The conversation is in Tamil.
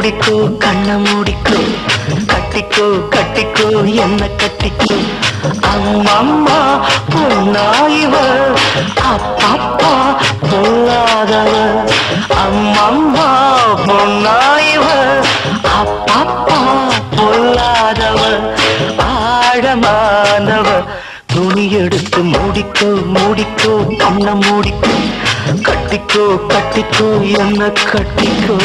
மூடிக்கோ கண்ண மூடிக்கோ கட்டிக்கோ கட்டிக்கோ என்ன கட்டிக்கோ அம்மம்மா பொன்னாயிவ அப்பப்பா பொல்லாதவ அம்மம்மா பொன்னாயிவ அப்பப்பா பொல்லாதவ ஆழமானவ துணி எடுத்து மூடிக்கோ மூடிக்கோ கண்ண மூடிக்கோ கட்டிக்கோ கட்டிக்கோ என்ன கட்டிக்கோ